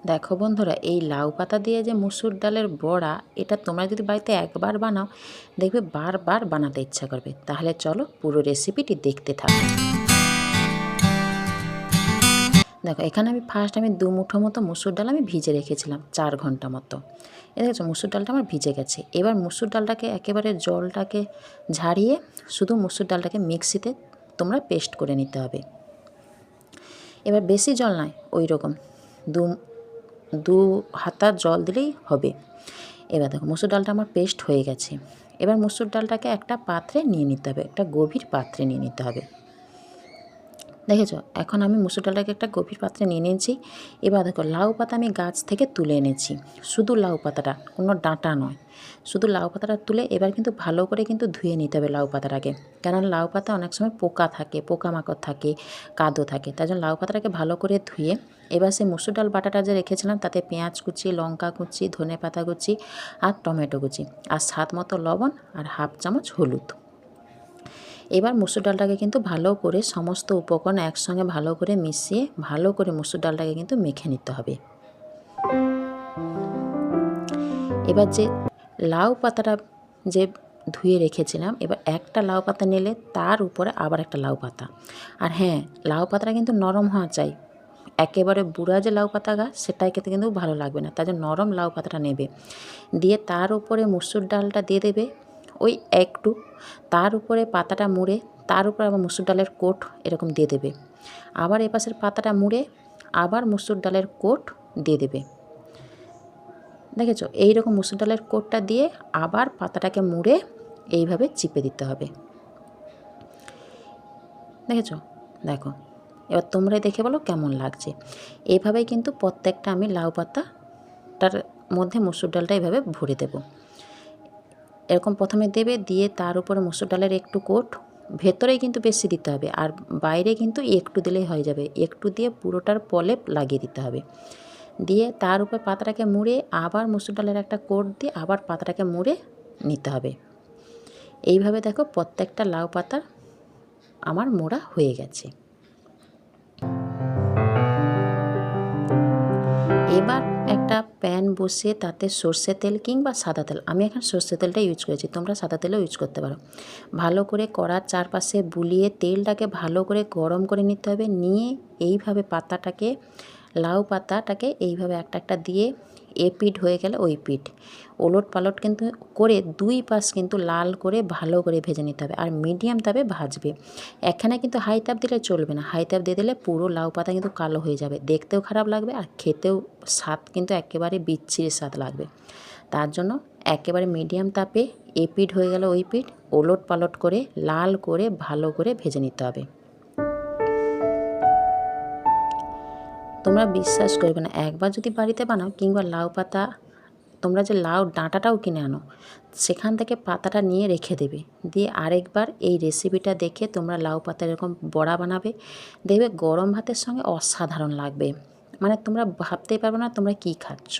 দেখো বন্ধুরা, এই লাউ পাতা দিয়ে যে মুসুর ডালের বড়া, এটা তোমরা যদি বাড়িতে একবার বানাও দেখবে বারবার বানাতে ইচ্ছা করবে। তাহলে চলো পুরো রেসিপিটি দেখতে থাকো। দেখো, এখানে আমি 2 মুঠো মতো মুসুর ডাল আমি ভিজে রেখেছিলাম 4 ঘন্টা মতো। এ দেখছো মুসুর ডালটা আমার ভিজে গেছে। এবার মুসুর ডালটাকে একেবারে জলটাকে ঝাড়িয়ে শুধু মুসুর ডালটাকে মিক্সিতে তোমরা পেস্ট করে নিতে হবে। এবার বেশি জল নয়, ওই রকম দু হাতা জল দিলেই হবে। এবার দেখো মুসুর ডালটা আমার পেস্ট হয়ে গেছে। এবার মুসুর ডালটাকে একটা পাত্রে নিয়ে নিতে হবে, একটা গভীর পাত্রে নিয়ে নিতে হবে। দেখেছো, এখন আমি মুসুর ডালটাকে একটা গভীর পাত্রে নিয়ে নিয়েছি। এবার দেখো লাউ পাতা আমি গাছ থেকে তুলে এনেছি, শুধু লাউ পাতাটা, কোনো ডাঁটা নয়, শুধু লাউ পাতাটা তুলে এবার কিন্তু ভালো করে কিন্তু ধুয়ে নিতে হবে লাউ পাতাটাকে। কারণ লাউ পাতা অনেক সময় পোকা থাকে, পোকামাকড় থাকে, কাদো থাকে, তাই জন্য লাউ পাতাটাকে ভালো করে ধুয়ে এবার সেই মুসুর ডাল বাটাটা যে রেখেছিলাম তাতে পেঁয়াজ কুচি, লঙ্কা কুচি, ধনে পাতা কুচি আর টমেটো কুচি আর স্বাদ মতো লবণ আর হাফ চামচ হলুদ। এবার মুসুর ডালটাকে কিন্তু ভালো করে সমস্ত উপকরণ একসঙ্গে ভালো করে মিশিয়ে ভালো করে মুসুর ডালটাকে কিন্তু মেখে নিতে হবে। এবার যে লাউ পাতাটা যে ধুয়ে রেখেছিলাম, এবার একটা লাউ পাতা নিলে তার উপরে আবার একটা লাউ পাতা। আর হ্যাঁ, লাউ পাতাটা কিন্তু নরম হওয়া চাই, একেবারে বুড়া যে লাউ পাতা গাছ সেটাই খেতে কিন্তু ভালো লাগবে না, তাই জন্য নরম লাউ পাতাটা নেবে। দিয়ে তার উপরে মুসুর ডালটা দিয়ে দেবে ওই একটু, তার উপরে পাতাটা মুড়ে তার উপরে আবার মুসুর ডালের কোট এরকম দিয়ে দেবে। আবার এপাশের পাতাটা মুড়ে আবার মুসুর ডালের কোট দিয়ে দেবে। দেখেছো, এইরকম মুসুর ডালের কোটটা দিয়ে আবার পাতাটাকে মুড়ে এইভাবে চিপে দিতে হবে। দেখেছো, দেখো এবার তোমরাই দেখে বলো কেমন লাগছে। এইভাবেই কিন্তু প্রত্যেকটা আমি লাউ পাতাটার মধ্যে মুসুর ডালটা এইভাবে ভরে দেব। এরকম প্রথমে দেবে, দিয়ে তার উপরে মুসুর ডালের একটু কোট, ভেতরেই কিন্তু বেশি দিতে হবে, আর বাইরে কিন্তু একটু দিলেই হয়ে যাবে। একটু দিয়ে পুরোটার প্রলেপ লাগিয়ে দিতে হবে। দিয়ে তার উপর পাতাটাকে মুড়ে আবার মুসুর ডালের একটা কোট দিয়ে আবার পাতাটাকে মুড়ে নিতে হবে। এইভাবে দেখো প্রত্যেকটা লাউ পাতা আমার মোড়া হয়ে গেছে। এবার একটা প্যান বসিয়ে তাতে সর্ষে তেল কিংবা সাদা তেল, আমি এখন সর্ষে তেলটা ইউজ করেছি, তোমরা সাদা তেলও ইউজ করতে পারো, ভালো করে কড়ার চারপাশে বুলিয়ে তেলটাকে ভালো করে গরম করে নিতে হবে। নিয়ে এইভাবে পাতাটাকে, লাউ পাতাটাকে এইভাবে একটা একটা দিয়ে পিঠ হয়ে গেলে ওই পিঠ ওলট পালট কিন্তু করে 2 পাশ কিন্তু লাল করে ভালো করে ভেজে নিতে হবে। আর মিডিয়াম তাপে ভাজবে, এখানে কিন্তু হাই তাপ দিলে চলবে না, হাই তাপ দিয়ে দিলে পুরো লাউ পাতা কিন্তু কালো হয়ে যাবে, দেখতেও খারাপ লাগবে আর খেতেও স্বাদ কিন্তু একেবারে বিচ্ছিরি স্বাদ লাগবে। তার জন্য একেবারে মিডিয়াম তাপে পিঠ হয়ে গেলে ওই পিঠ ওলট পালট করে লাল করে ভালো করে ভেজে নিতে হবে। তোমরা বিশ্বাস করবে না, একবার যদি বাড়িতে বানাও কিংবা লাউ পাতা, তোমরা যে লাউ ডাঁটাটাও কিনে আনো সেখান থেকে পাতাটা নিয়ে রেখে দেবে, দিয়ে আরেকবার এই রেসিপিটা দেখে তোমরা লাউ পাতা এরকম বড়া বানাবে, দেখবে গরম ভাতের সঙ্গে অসাধারণ লাগবে। মানে তোমরা ভাবতেই পারবে না তোমরা কি খাচ্ছ।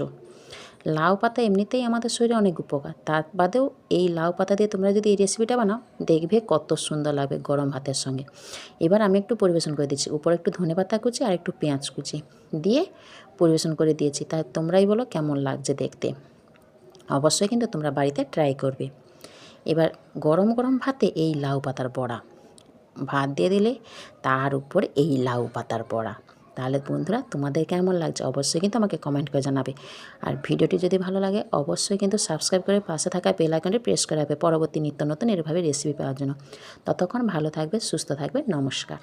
লাউ পাতা এমনিতেই আমাদের শরীরে অনেক উপকার, তার বাদেও এই লাউ পাতা দিয়ে তোমরা যদি এই রেসিপিটা বানাও দেখবে কত সুন্দর লাগবে গরম ভাতের সঙ্গে। এবার আমি একটু পরিবেশন করে দিচ্ছি, উপরে একটু ধনেপাতা কুচি আর একটু পেঁয়াজ কুচি দিয়ে পরিবেশন করে দিয়েছি। তাই তোমরাই বলো কেমন লাগছে দেখতে। অবশ্যই কিন্তু তোমরা বাড়িতে ট্রাই করবে। এবার গরম গরম ভাতে এই লাউ পাতার বড়া ভাত দিয়ে দিলে তার উপরে এই লাউ পাতার বড়া, তাহলে বন্ধুরা তোমাদের কেমন লাগছে অবশ্যই কিন্তু আমাকে কমেন্ট করে জানাবে। আর ভিডিওটি যদি ভালো লাগে অবশ্যই কিন্তু সাবস্ক্রাইব করে পাশে থাকা বেল আইকনটি প্রেস করে রাখবে পরবর্তী নিত্য নতুন এভাবে রেসিপি পাওয়ার জন্য। ততক্ষণ ভালো থাকবে, সুস্থ থাকবে, নমস্কার।